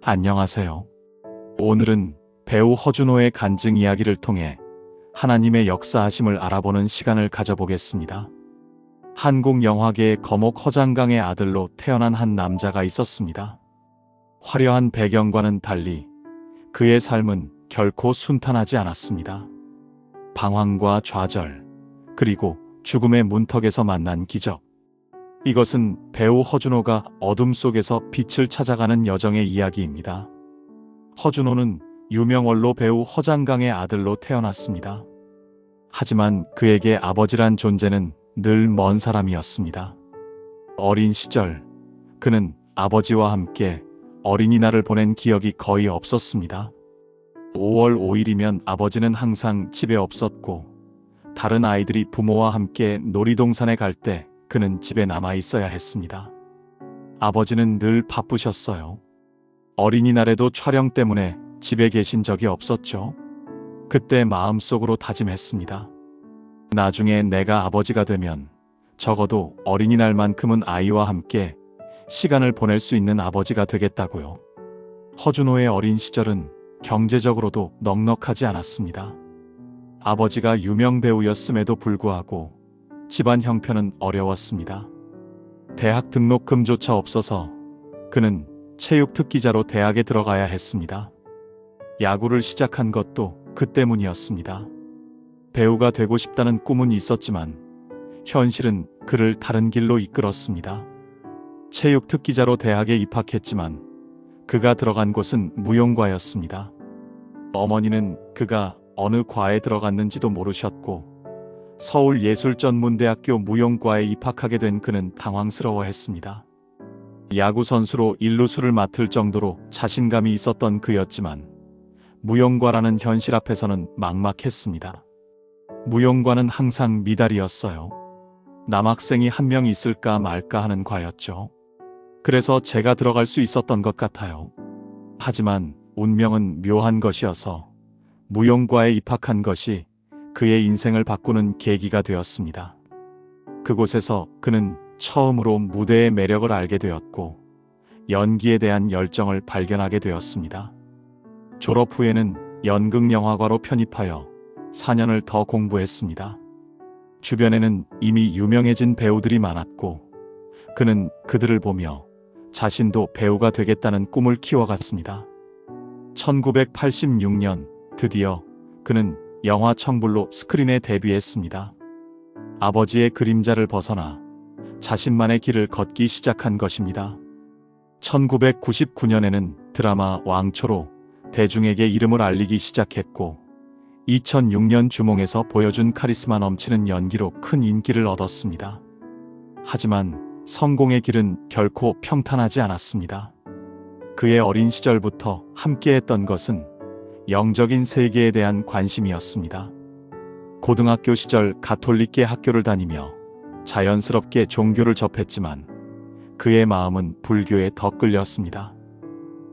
안녕하세요. 오늘은 배우 허준호의 간증 이야기를 통해 하나님의 역사하심을 알아보는 시간을 가져보겠습니다. 한국 영화계의 거목 허장강의 아들로 태어난 한 남자가 있었습니다. 화려한 배경과는 달리 그의 삶은 결코 순탄하지 않았습니다. 방황과 좌절, 그리고 죽음의 문턱에서 만난 기적. 이것은 배우 허준호가 어둠 속에서 빛을 찾아가는 여정의 이야기입니다. 허준호는 유명 원로 배우 허장강의 아들로 태어났습니다. 하지만 그에게 아버지란 존재는 늘 먼 사람이었습니다. 어린 시절, 그는 아버지와 함께 어린이날을 보낸 기억이 거의 없었습니다. 5월 5일이면 아버지는 항상 집에 없었고, 다른 아이들이 부모와 함께 놀이동산에 갈 때 그는 집에 남아 있어야 했습니다. 아버지는 늘 바쁘셨어요. 어린이날에도 촬영 때문에 집에 계신 적이 없었죠. 그때 마음속으로 다짐했습니다. 나중에 내가 아버지가 되면 적어도 어린이날만큼은 아이와 함께 시간을 보낼 수 있는 아버지가 되겠다고요. 허준호의 어린 시절은 경제적으로도 넉넉하지 않았습니다. 아버지가 유명 배우였음에도 불구하고 집안 형편은 어려웠습니다. 대학 등록금조차 없어서 그는 체육 특기자로 대학에 들어가야 했습니다. 야구를 시작한 것도 그 때문이었습니다. 배우가 되고 싶다는 꿈은 있었지만 현실은 그를 다른 길로 이끌었습니다. 체육 특기자로 대학에 입학했지만 그가 들어간 곳은 무용과였습니다. 어머니는 그가 어느 과에 들어갔는지도 모르셨고, 서울예술전문대학교 무용과에 입학하게 된 그는 당황스러워했습니다. 야구선수로 일루수를 맡을 정도로 자신감이 있었던 그였지만 무용과라는 현실 앞에서는 막막했습니다. 무용과는 항상 미달이었어요. 남학생이 한 명 있을까 말까 하는 과였죠. 그래서 제가 들어갈 수 있었던 것 같아요. 하지만 운명은 묘한 것이어서 무용과에 입학한 것이 그의 인생을 바꾸는 계기가 되었습니다. 그곳에서 그는 처음으로 무대의 매력을 알게 되었고, 연기에 대한 열정을 발견하게 되었습니다. 졸업 후에는 연극영화과로 편입하여 4년을 더 공부했습니다. 주변에는 이미 유명해진 배우들이 많았고, 그는 그들을 보며 자신도 배우가 되겠다는 꿈을 키워갔습니다. 1986년 드디어 그는 영화 청불로 스크린에 데뷔했습니다. 아버지의 그림자를 벗어나 자신만의 길을 걷기 시작한 것입니다. 1999년에는 드라마 왕초로 대중에게 이름을 알리기 시작했고, 2006년 주몽에서 보여준 카리스마 넘치는 연기로 큰 인기를 얻었습니다. 하지만 성공의 길은 결코 평탄하지 않았습니다. 그의 어린 시절부터 함께했던 것은 영적인 세계에 대한 관심이었습니다. 고등학교 시절 가톨릭계 학교를 다니며 자연스럽게 종교를 접했지만 그의 마음은 불교에 더 끌렸습니다.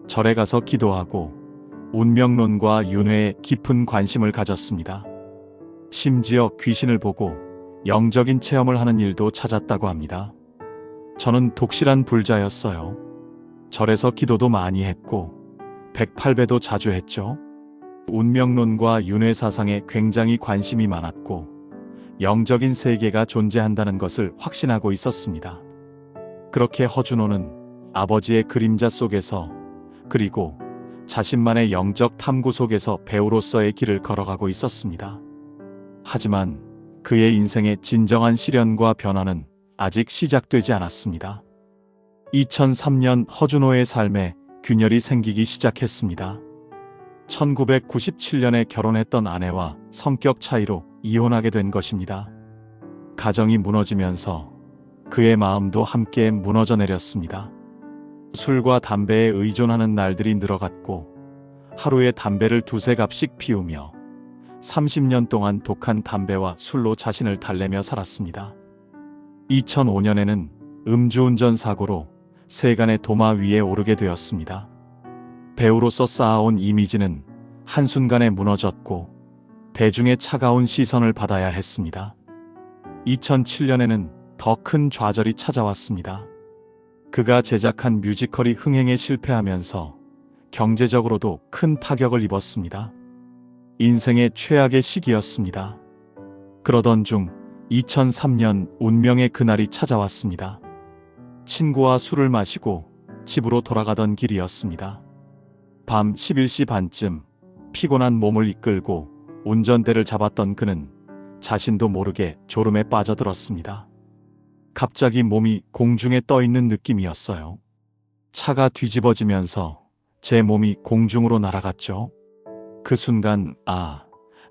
절에 가서 기도하고 운명론과 윤회에 깊은 관심을 가졌습니다. 심지어 귀신을 보고 영적인 체험을 하는 일도 찾았다고 합니다. 저는 독실한 불자였어요. 절에서 기도도 많이 했고 108배도 자주 했죠. 운명론과 윤회 사상에 굉장히 관심이 많았고, 영적인 세계가 존재한다는 것을 확신하고 있었습니다. 그렇게 허준호는 아버지의 그림자 속에서, 그리고 자신만의 영적 탐구 속에서 배우로서의 길을 걸어가고 있었습니다. 하지만 그의 인생의 진정한 시련과 변화는 아직 시작되지 않았습니다. 2003년 허준호의 삶에 균열이 생기기 시작했습니다. 1997년에 결혼했던 아내와 성격 차이로 이혼하게 된 것입니다. 가정이 무너지면서 그의 마음도 함께 무너져 내렸습니다. 술과 담배에 의존하는 날들이 늘어갔고, 하루에 담배를 두세 갑씩 피우며 30년 동안 독한 담배와 술로 자신을 달래며 살았습니다. 2005년에는 음주운전 사고로 세간의 도마 위에 오르게 되었습니다. 배우로서 쌓아온 이미지는 한순간에 무너졌고 대중의 차가운 시선을 받아야 했습니다. 2007년에는 더 큰 좌절이 찾아왔습니다. 그가 제작한 뮤지컬이 흥행에 실패하면서 경제적으로도 큰 타격을 입었습니다. 인생의 최악의 시기였습니다. 그러던 중 2003년 운명의 그날이 찾아왔습니다. 친구와 술을 마시고 집으로 돌아가던 길이었습니다. 밤 11시 반쯤 피곤한 몸을 이끌고 운전대를 잡았던 그는 자신도 모르게 졸음에 빠져들었습니다. 갑자기 몸이 공중에 떠 있는 느낌이었어요. 차가 뒤집어지면서 제 몸이 공중으로 날아갔죠. 그 순간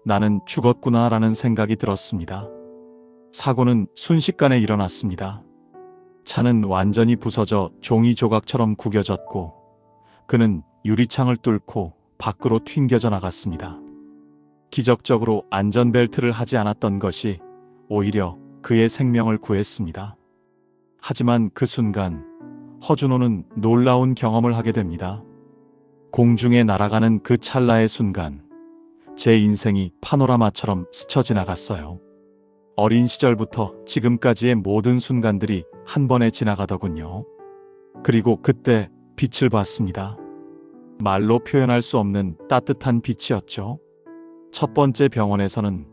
나는 죽었구나라는 생각이 들었습니다. 사고는 순식간에 일어났습니다. 차는 완전히 부서져 종이 조각처럼 구겨졌고 그는 유리창을 뚫고 밖으로 튕겨져 나갔습니다. 기적적으로 안전벨트를 하지 않았던 것이 오히려 그의 생명을 구했습니다. 하지만 그 순간 허준호는 놀라운 경험을 하게 됩니다. 공중에 날아가는 그 찰나의 순간 제 인생이 파노라마처럼 스쳐 지나갔어요. 어린 시절부터 지금까지의 모든 순간들이 한 번에 지나가더군요. 그리고 그때 빛을 봤습니다. 말로 표현할 수 없는 따뜻한 빛이었죠. 첫 번째 병원에서는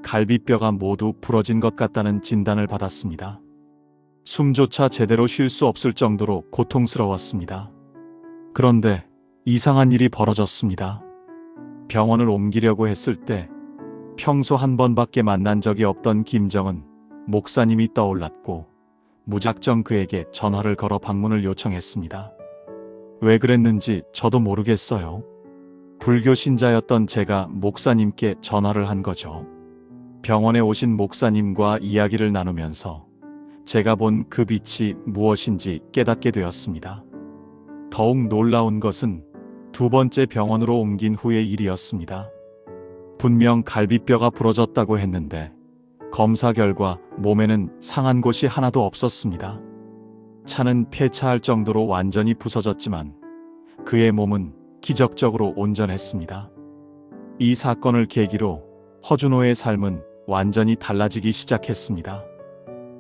갈비뼈가 모두 부러진 것 같다는 진단을 받았습니다. 숨조차 제대로 쉴 수 없을 정도로 고통스러웠습니다. 그런데 이상한 일이 벌어졌습니다. 병원을 옮기려고 했을 때 평소 한 번밖에 만난 적이 없던 김정은 목사님이 떠올랐고 무작정 그에게 전화를 걸어 방문을 요청했습니다. 왜 그랬는지 저도 모르겠어요. 불교 신자였던 제가 목사님께 전화를 한 거죠. 병원에 오신 목사님과 이야기를 나누면서 제가 본 그 빛이 무엇인지 깨닫게 되었습니다. 더욱 놀라운 것은 두 번째 병원으로 옮긴 후의 일이었습니다. 분명 갈비뼈가 부러졌다고 했는데 검사 결과 몸에는 상한 곳이 하나도 없었습니다. 차는 폐차할 정도로 완전히 부서졌지만 그의 몸은 기적적으로 온전했습니다. 이 사건을 계기로 허준호의 삶은 완전히 달라지기 시작했습니다.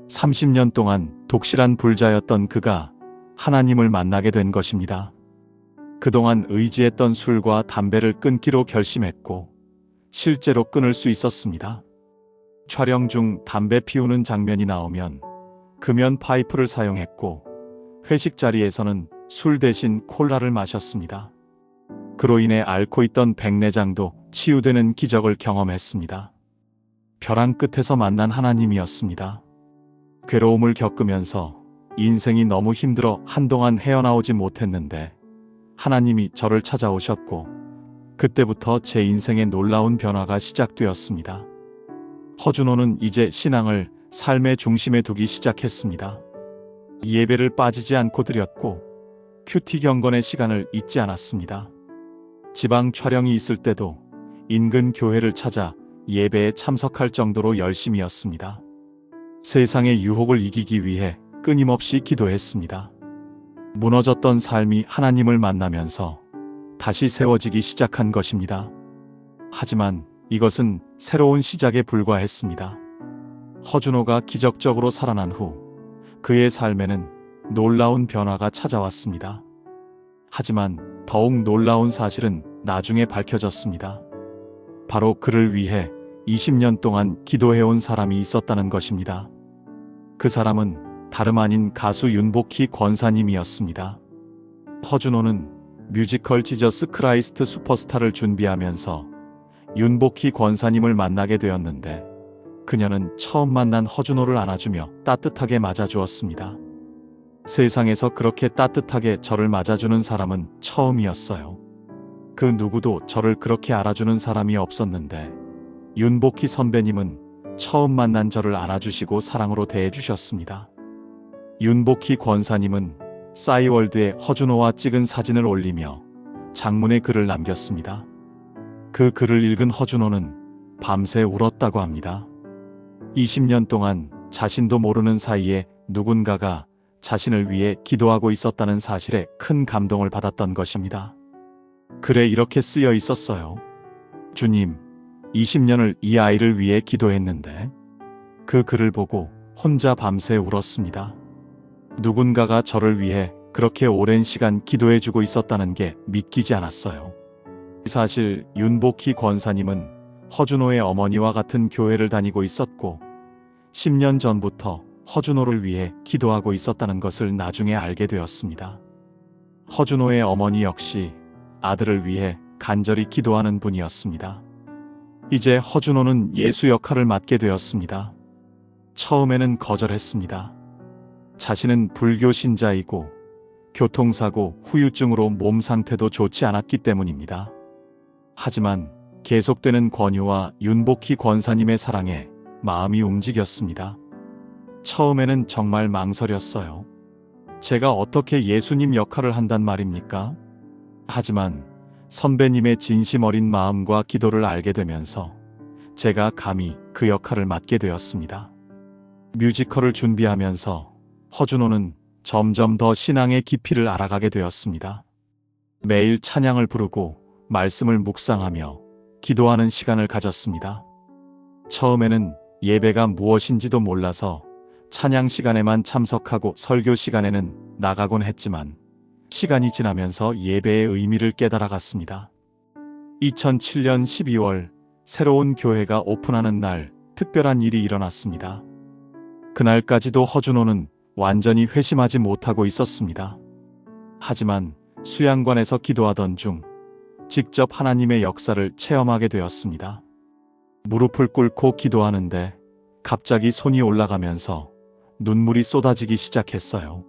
30년 동안 독실한 불자였던 그가 하나님을 만나게 된 것입니다. 그동안 의지했던 술과 담배를 끊기로 결심했고 실제로 끊을 수 있었습니다. 촬영 중 담배 피우는 장면이 나오면 금연 파이프를 사용했고 회식 자리에서는 술 대신 콜라를 마셨습니다. 그로 인해 앓고 있던 백내장도 치유되는 기적을 경험했습니다. 벼랑 끝에서 만난 하나님이었습니다. 괴로움을 겪으면서 인생이 너무 힘들어 한동안 헤어나오지 못했는데 하나님이 저를 찾아오셨고 그때부터 제 인생의 놀라운 변화가 시작되었습니다. 허준호는 이제 신앙을 삶의 중심에 두기 시작했습니다. 예배를 빠지지 않고 드렸고 큐티 경건의 시간을 잊지 않았습니다. 지방 촬영이 있을 때도 인근 교회를 찾아 예배에 참석할 정도로 열심이었습니다. 세상의 유혹을 이기기 위해 끊임없이 기도했습니다. 무너졌던 삶이 하나님을 만나면서 다시 세워지기 시작한 것입니다. 하지만 이것은 새로운 시작에 불과했습니다. 허준호가 기적적으로 살아난 후 그의 삶에는 놀라운 변화가 찾아왔습니다. 하지만 더욱 놀라운 사실은 나중에 밝혀졌습니다. 바로 그를 위해 20년 동안 기도해온 사람이 있었다는 것입니다. 그 사람은 다름 아닌 가수 윤복희 권사님이었습니다. 허준호는 뮤지컬 지저스 크라이스트 슈퍼스타를 준비하면서 윤복희 권사님을 만나게 되었는데 그녀는 처음 만난 허준호를 안아주며 따뜻하게 맞아주었습니다. 세상에서 그렇게 따뜻하게 저를 맞아주는 사람은 처음이었어요. 그 누구도 저를 그렇게 알아주는 사람이 없었는데 윤복희 선배님은 처음 만난 저를 안아주시고 사랑으로 대해주셨습니다. 윤복희 권사님은 싸이월드에 허준호와 찍은 사진을 올리며 장문의 글을 남겼습니다. 그 글을 읽은 허준호는 밤새 울었다고 합니다. 20년 동안 자신도 모르는 사이에 누군가가 자신을 위해 기도하고 있었다는 사실에 큰 감동을 받았던 것입니다. 글에 이렇게 쓰여 있었어요. 주님, 20년을 이 아이를 위해 기도했는데 그 글을 보고 혼자 밤새 울었습니다. 누군가가 저를 위해 그렇게 오랜 시간 기도해주고 있었다는 게 믿기지 않았어요. 사실 윤복희 권사님은 허준호의 어머니와 같은 교회를 다니고 있었고 10년 전부터 허준호를 위해 기도하고 있었다는 것을 나중에 알게 되었습니다. 허준호의 어머니 역시 아들을 위해 간절히 기도하는 분이었습니다. 이제 허준호는 예수 역할을 맡게 되었습니다. 처음에는 거절했습니다. 자신은 불교 신자이고 교통사고 후유증으로 몸 상태도 좋지 않았기 때문입니다. 하지만 계속되는 권유와 윤복희 권사님의 사랑에 마음이 움직였습니다. 처음에는 정말 망설였어요. 제가 어떻게 예수님 역할을 한단 말입니까? 하지만 선배님의 진심 어린 마음과 기도를 알게 되면서 제가 감히 그 역할을 맡게 되었습니다. 뮤지컬을 준비하면서 허준호는 점점 더 신앙의 깊이를 알아가게 되었습니다. 매일 찬양을 부르고 말씀을 묵상하며 기도하는 시간을 가졌습니다. 처음에는 예배가 무엇인지도 몰라서 찬양 시간에만 참석하고 설교 시간에는 나가곤 했지만 시간이 지나면서 예배의 의미를 깨달아갔습니다. 2007년 12월 새로운 교회가 오픈하는 날 특별한 일이 일어났습니다. 그날까지도 허준호는 완전히 회심하지 못하고 있었습니다. 하지만 수양관에서 기도하던 중 직접 하나님의 역사를 체험하게 되었습니다. 무릎을 꿇고 기도하는데 갑자기 손이 올라가면서 눈물이 쏟아지기 시작했어요.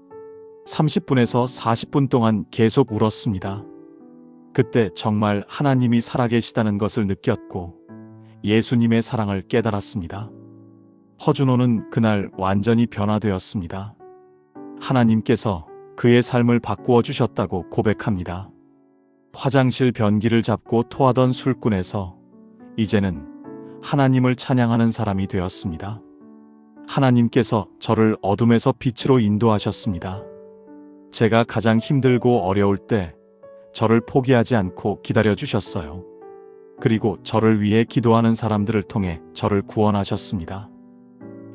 30분에서 40분 동안 계속 울었습니다. 그때 정말 하나님이 살아계시다는 것을 느꼈고 예수님의 사랑을 깨달았습니다. 허준호는 그날 완전히 변화되었습니다. 하나님께서 그의 삶을 바꾸어 주셨다고 고백합니다. 화장실 변기를 잡고 토하던 술꾼에서 이제는 하나님을 찬양하는 사람이 되었습니다. 하나님께서 저를 어둠에서 빛으로 인도하셨습니다. 제가 가장 힘들고 어려울 때 저를 포기하지 않고 기다려 주셨어요. 그리고 저를 위해 기도하는 사람들을 통해 저를 구원하셨습니다.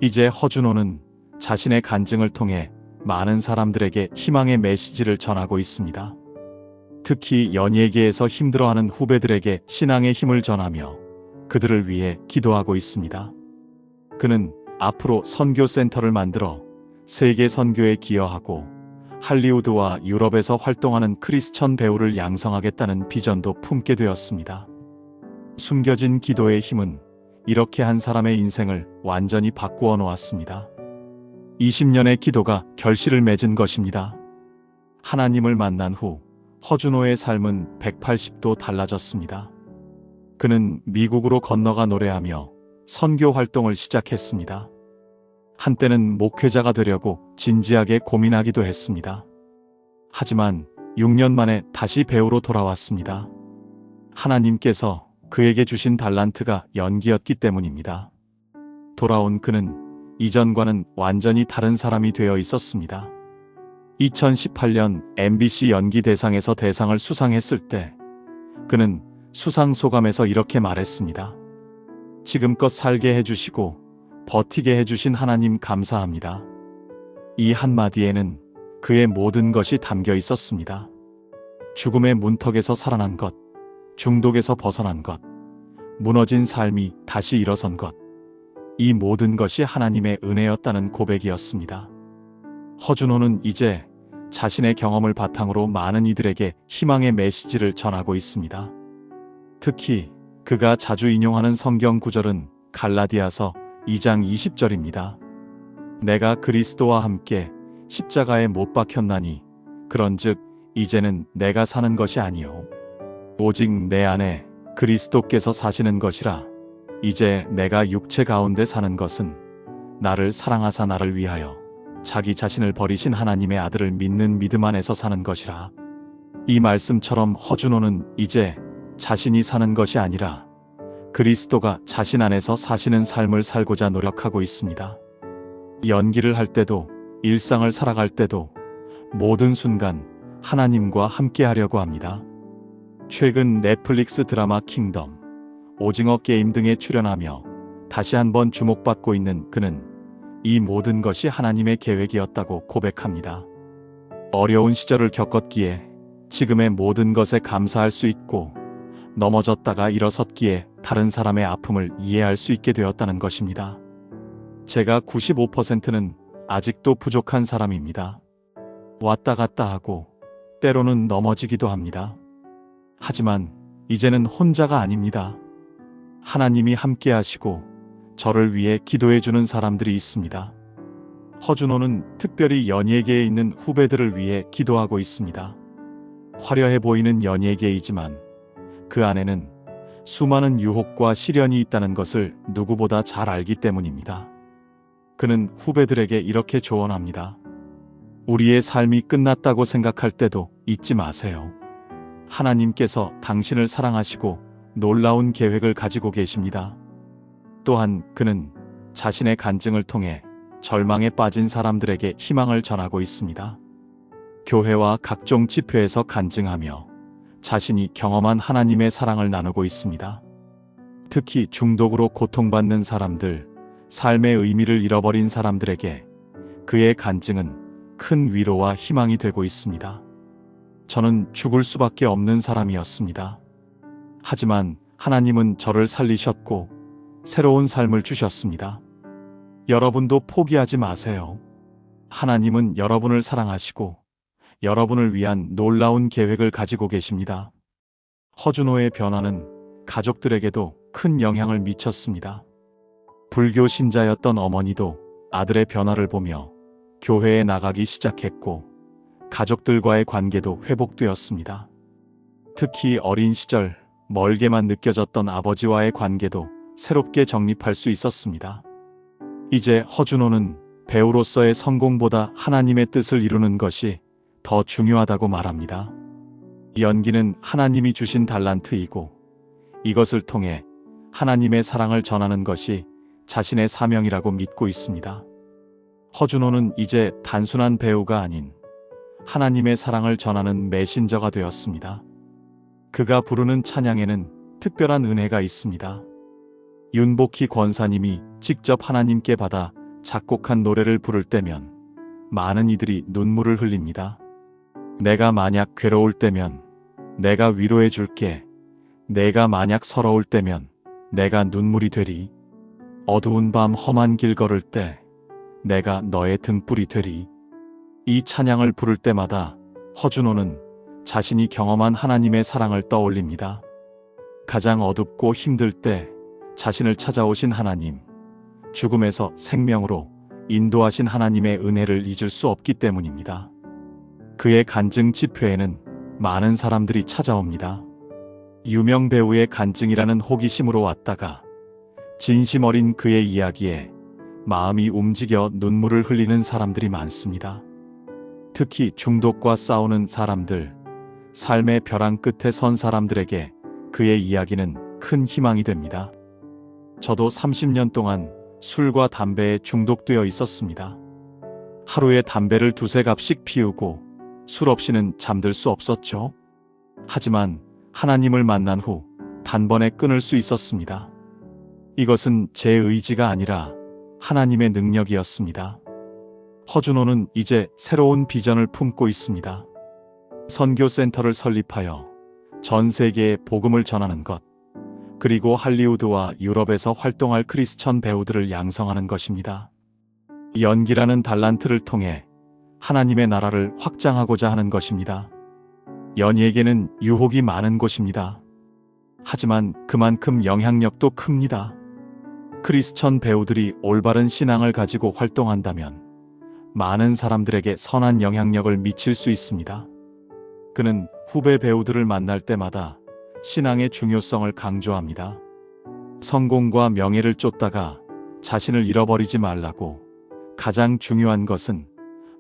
이제 허준호는 자신의 간증을 통해 많은 사람들에게 희망의 메시지를 전하고 있습니다. 특히 연예계에서 힘들어하는 후배들에게 신앙의 힘을 전하며 그들을 위해 기도하고 있습니다. 그는 앞으로 선교센터를 만들어 세계 선교에 기여하고 할리우드와 유럽에서 활동하는 크리스천 배우를 양성하겠다는 비전도 품게 되었습니다. 숨겨진 기도의 힘은 이렇게 한 사람의 인생을 완전히 바꾸어 놓았습니다. 20년의 기도가 결실을 맺은 것입니다. 하나님을 만난 후 허준호의 삶은 180도 달라졌습니다. 그는 미국으로 건너가 노래하며 선교 활동을 시작했습니다. 한때는 목회자가 되려고 진지하게 고민하기도 했습니다. 하지만 6년 만에 다시 배우로 돌아왔습니다. 하나님께서 그에게 주신 달란트가 연기였기 때문입니다. 돌아온 그는 이전과는 완전히 다른 사람이 되어 있었습니다. 2018년 MBC 연기대상에서 대상을 수상했을 때 그는 수상 소감에서 이렇게 말했습니다. 지금껏 살게 해주시고 버티게 해주신 하나님 감사합니다. 이 한마디에는 그의 모든 것이 담겨 있었습니다. 죽음의 문턱에서 살아난 것, 중독에서 벗어난 것, 무너진 삶이 다시 일어선 것, 이 모든 것이 하나님의 은혜였다는 고백이었습니다. 허준호는 이제 자신의 경험을 바탕으로 많은 이들에게 희망의 메시지를 전하고 있습니다. 특히 그가 자주 인용하는 성경 구절은 갈라디아서 2장 20절입니다. 내가 그리스도와 함께 십자가에 못 박혔나니 그런즉 이제는 내가 사는 것이 아니요 오직 내 안에 그리스도께서 사시는 것이라. 이제 내가 육체 가운데 사는 것은 나를 사랑하사 나를 위하여 자기 자신을 버리신 하나님의 아들을 믿는 믿음 안에서 사는 것이라. 이 말씀처럼 허준호는 이제 자신이 사는 것이 아니라 그리스도가 자신 안에서 사시는 삶을 살고자 노력하고 있습니다. 연기를 할 때도 일상을 살아갈 때도 모든 순간 하나님과 함께 하려고 합니다. 최근 넷플릭스 드라마 킹덤, 오징어 게임 등에 출연하며 다시 한번 주목받고 있는 그는 이 모든 것이 하나님의 계획이었다고 고백합니다. 어려운 시절을 겪었기에 지금의 모든 것에 감사할 수 있고, 넘어졌다가 일어섰기에 다른 사람의 아픔을 이해할 수 있게 되었다는 것입니다. 제가 95%는 아직도 부족한 사람입니다. 왔다 갔다 하고 때로는 넘어지기도 합니다. 하지만 이제는 혼자가 아닙니다. 하나님이 함께 하시고 저를 위해 기도해 주는 사람들이 있습니다. 허준호는 특별히 연예계에 있는 후배들을 위해 기도하고 있습니다. 화려해 보이는 연예계이지만 그 안에는 수많은 유혹과 시련이 있다는 것을 누구보다 잘 알기 때문입니다. 그는 후배들에게 이렇게 조언합니다. 우리의 삶이 끝났다고 생각할 때도 잊지 마세요. 하나님께서 당신을 사랑하시고 놀라운 계획을 가지고 계십니다. 또한 그는 자신의 간증을 통해 절망에 빠진 사람들에게 희망을 전하고 있습니다. 교회와 각종 집회에서 간증하며 자신이 경험한 하나님의 사랑을 나누고 있습니다. 특히 중독으로 고통받는 사람들, 삶의 의미를 잃어버린 사람들에게 그의 간증은 큰 위로와 희망이 되고 있습니다. 저는 죽을 수밖에 없는 사람이었습니다. 하지만 하나님은 저를 살리셨고 새로운 삶을 주셨습니다. 여러분도 포기하지 마세요. 하나님은 여러분을 사랑하시고 여러분을 위한 놀라운 계획을 가지고 계십니다. 허준호의 변화는 가족들에게도 큰 영향을 미쳤습니다. 불교 신자였던 어머니도 아들의 변화를 보며 교회에 나가기 시작했고 가족들과의 관계도 회복되었습니다. 특히 어린 시절 멀게만 느껴졌던 아버지와의 관계도 새롭게 정립할 수 있었습니다. 이제 허준호는 배우로서의 성공보다 하나님의 뜻을 이루는 것이 더 중요하다고 말합니다. 연기는 하나님이 주신 달란트이고 이것을 통해 하나님의 사랑을 전하는 것이 자신의 사명이라고 믿고 있습니다. 허준호는 이제 단순한 배우가 아닌 하나님의 사랑을 전하는 메신저가 되었습니다. 그가 부르는 찬양에는 특별한 은혜가 있습니다. 윤복희 권사님이 직접 하나님께 받아 작곡한 노래를 부를 때면 많은 이들이 눈물을 흘립니다. 내가 만약 괴로울 때면 내가 위로해 줄게. 내가 만약 서러울 때면 내가 눈물이 되리. 어두운 밤 험한 길 걸을 때 내가 너의 등불이 되리. 이 찬양을 부를 때마다 허준호는 자신이 경험한 하나님의 사랑을 떠올립니다. 가장 어둡고 힘들 때 자신을 찾아오신 하나님, 죽음에서 생명으로 인도하신 하나님의 은혜를 잊을 수 없기 때문입니다. 그의 간증 집회에는 많은 사람들이 찾아옵니다. 유명 배우의 간증이라는 호기심으로 왔다가 진심 어린 그의 이야기에 마음이 움직여 눈물을 흘리는 사람들이 많습니다. 특히 중독과 싸우는 사람들, 삶의 벼랑 끝에 선 사람들에게 그의 이야기는 큰 희망이 됩니다. 저도 30년 동안 술과 담배에 중독되어 있었습니다. 하루에 담배를 2-3갑씩 피우고 술 없이는 잠들 수 없었죠. 하지만 하나님을 만난 후 단번에 끊을 수 있었습니다. 이것은 제 의지가 아니라 하나님의 능력이었습니다. 허준호는 이제 새로운 비전을 품고 있습니다. 선교센터를 설립하여 전 세계에 복음을 전하는 것, 그리고 할리우드와 유럽에서 활동할 크리스천 배우들을 양성하는 것입니다. 연기라는 달란트를 통해 하나님의 나라를 확장하고자 하는 것입니다. 연예계는 유혹이 많은 곳입니다. 하지만 그만큼 영향력도 큽니다. 크리스천 배우들이 올바른 신앙을 가지고 활동한다면 많은 사람들에게 선한 영향력을 미칠 수 있습니다. 그는 후배 배우들을 만날 때마다 신앙의 중요성을 강조합니다. 성공과 명예를 쫓다가 자신을 잃어버리지 말라고, 가장 중요한 것은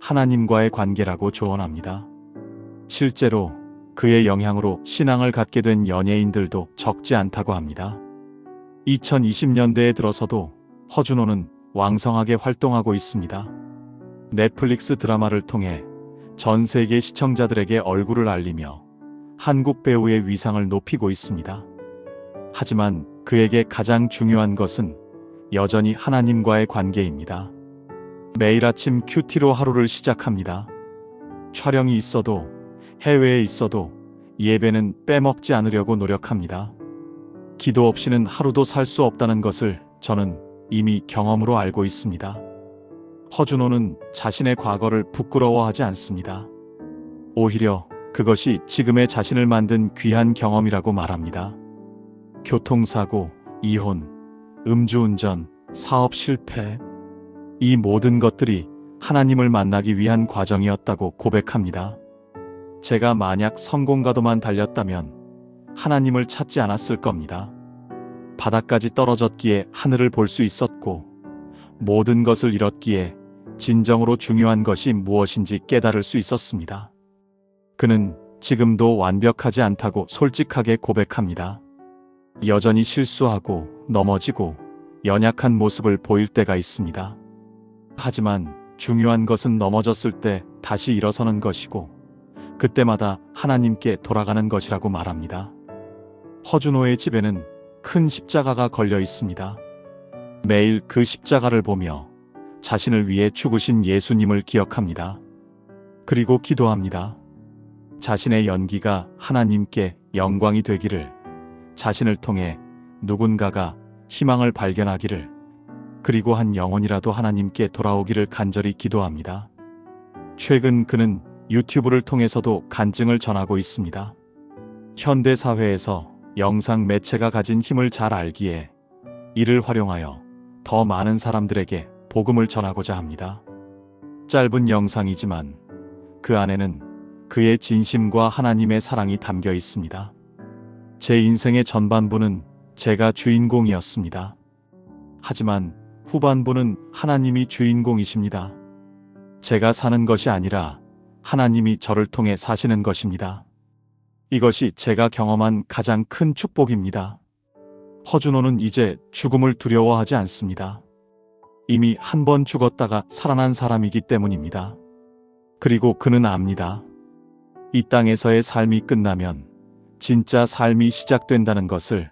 하나님과의 관계라고 조언합니다. 실제로 그의 영향으로 신앙을 갖게 된 연예인들도 적지 않다고 합니다. 2020년대에 들어서도 허준호는 왕성하게 활동하고 있습니다. 넷플릭스 드라마를 통해 전 세계 시청자들에게 얼굴을 알리며 한국 배우의 위상을 높이고 있습니다. 하지만 그에게 가장 중요한 것은 여전히 하나님과의 관계입니다. 매일 아침 큐티로 하루를 시작합니다. 촬영이 있어도 해외에 있어도 예배는 빼먹지 않으려고 노력합니다. 기도 없이는 하루도 살 수 없다는 것을 저는 이미 경험으로 알고 있습니다. 허준호는 자신의 과거를 부끄러워하지 않습니다. 오히려 그것이 지금의 자신을 만든 귀한 경험이라고 말합니다. 교통사고, 이혼, 음주운전, 사업 실패, 이 모든 것들이 하나님을 만나기 위한 과정이었다고 고백합니다. 제가 만약 성공가도만 달렸다면 하나님을 찾지 않았을 겁니다. 바닥까지 떨어졌기에 하늘을 볼 수 있었고, 모든 것을 잃었기에 진정으로 중요한 것이 무엇인지 깨달을 수 있었습니다. 그는 지금도 완벽하지 않다고 솔직하게 고백합니다. 여전히 실수하고 넘어지고 연약한 모습을 보일 때가 있습니다. 하지만 중요한 것은 넘어졌을 때 다시 일어서는 것이고, 그때마다 하나님께 돌아가는 것이라고 말합니다. 허준호의 집에는 큰 십자가가 걸려 있습니다. 매일 그 십자가를 보며 자신을 위해 죽으신 예수님을 기억합니다. 그리고 기도합니다. 자신의 연기가 하나님께 영광이 되기를, 자신을 통해 누군가가 희망을 발견하기를, 그리고 한 영혼이라도 하나님께 돌아오기를 간절히 기도합니다. 최근 그는 유튜브를 통해서도 간증을 전하고 있습니다. 현대 사회에서 영상 매체가 가진 힘을 잘 알기에 이를 활용하여 더 많은 사람들에게 복음을 전하고자 합니다. 짧은 영상이지만 그 안에는 그의 진심과 하나님의 사랑이 담겨 있습니다. 제 인생의 전반부는 제가 주인공이었습니다. 하지만 후반부는 하나님이 주인공이십니다. 제가 사는 것이 아니라 하나님이 저를 통해 사시는 것입니다. 이것이 제가 경험한 가장 큰 축복입니다. 허준호는 이제 죽음을 두려워하지 않습니다. 이미 한 번 죽었다가 살아난 사람이기 때문입니다. 그리고 그는 압니다. 이 땅에서의 삶이 끝나면 진짜 삶이 시작된다는 것을,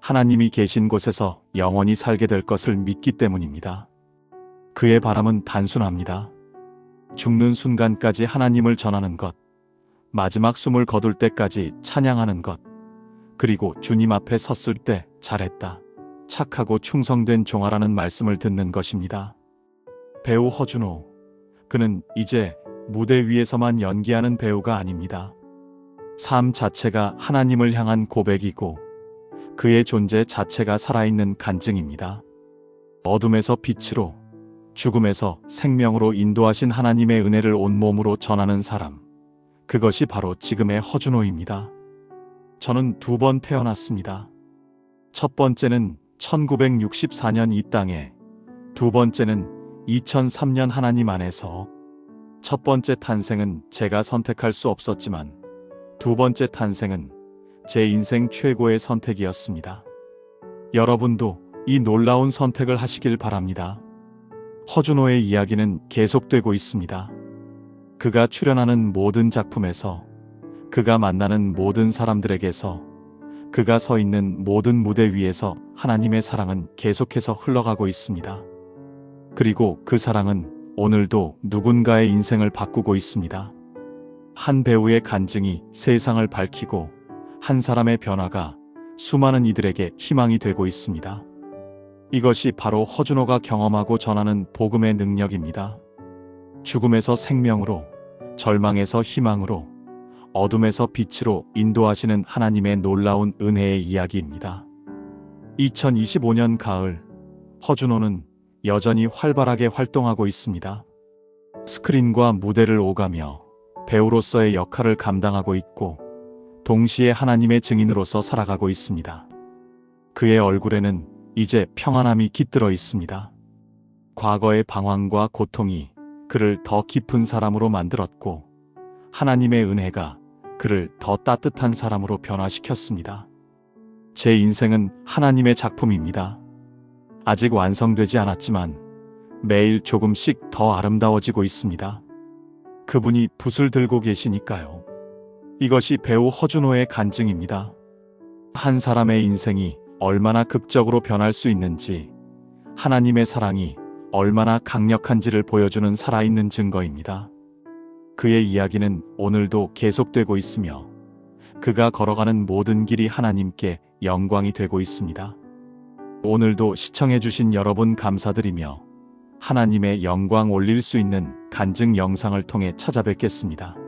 하나님이 계신 곳에서 영원히 살게 될 것을 믿기 때문입니다. 그의 바람은 단순합니다. 죽는 순간까지 하나님을 전하는 것, 마지막 숨을 거둘 때까지 찬양하는 것, 그리고 주님 앞에 섰을 때 잘했다, 착하고 충성된 종아라는 말씀을 듣는 것입니다. 배우 허준호, 그는 이제 무대 위에서만 연기하는 배우가 아닙니다. 삶 자체가 하나님을 향한 고백이고, 그의 존재 자체가 살아있는 간증입니다. 어둠에서 빛으로, 죽음에서 생명으로 인도하신 하나님의 은혜를 온몸으로 전하는 사람, 그것이 바로 지금의 허준호입니다. 저는 2번 태어났습니다. 첫 번째는 1964년 이 땅에, 두 번째는 2003년 하나님 안에서. 첫 번째 탄생은 제가 선택할 수 없었지만 두 번째 탄생은 제 인생 최고의 선택이었습니다. 여러분도 이 놀라운 선택을 하시길 바랍니다. 허준호의 이야기는 계속되고 있습니다. 그가 출연하는 모든 작품에서, 그가 만나는 모든 사람들에게서, 그가 서 있는 모든 무대 위에서 하나님의 사랑은 계속해서 흘러가고 있습니다. 그리고 그 사랑은 오늘도 누군가의 인생을 바꾸고 있습니다. 한 배우의 간증이 세상을 밝히고 한 사람의 변화가 수많은 이들에게 희망이 되고 있습니다. 이것이 바로 허준호가 경험하고 전하는 복음의 능력입니다. 죽음에서 생명으로, 절망에서 희망으로, 어둠에서 빛으로 인도하시는 하나님의 놀라운 은혜의 이야기입니다. 2025년 가을, 허준호는 여전히 활발하게 활동하고 있습니다. 스크린과 무대를 오가며 배우로서의 역할을 감당하고 있고, 동시에 하나님의 증인으로서 살아가고 있습니다. 그의 얼굴에는 이제 평안함이 깃들어 있습니다. 과거의 방황과 고통이 그를 더 깊은 사람으로 만들었고, 하나님의 은혜가 그를 더 따뜻한 사람으로 변화시켰습니다. 제 인생은 하나님의 작품입니다. 아직 완성되지 않았지만 매일 조금씩 더 아름다워지고 있습니다. 그분이 붓을 들고 계시니까요. 이것이 배우 허준호의 간증입니다. 한 사람의 인생이 얼마나 극적으로 변할 수 있는지, 하나님의 사랑이 얼마나 강력한지를 보여주는 살아있는 증거입니다. 그의 이야기는 오늘도 계속되고 있으며 그가 걸어가는 모든 길이 하나님께 영광이 되고 있습니다. 오늘도 시청해주신 여러분 감사드리며 하나님의 영광 올릴 수 있는 간증 영상을 통해 찾아뵙겠습니다.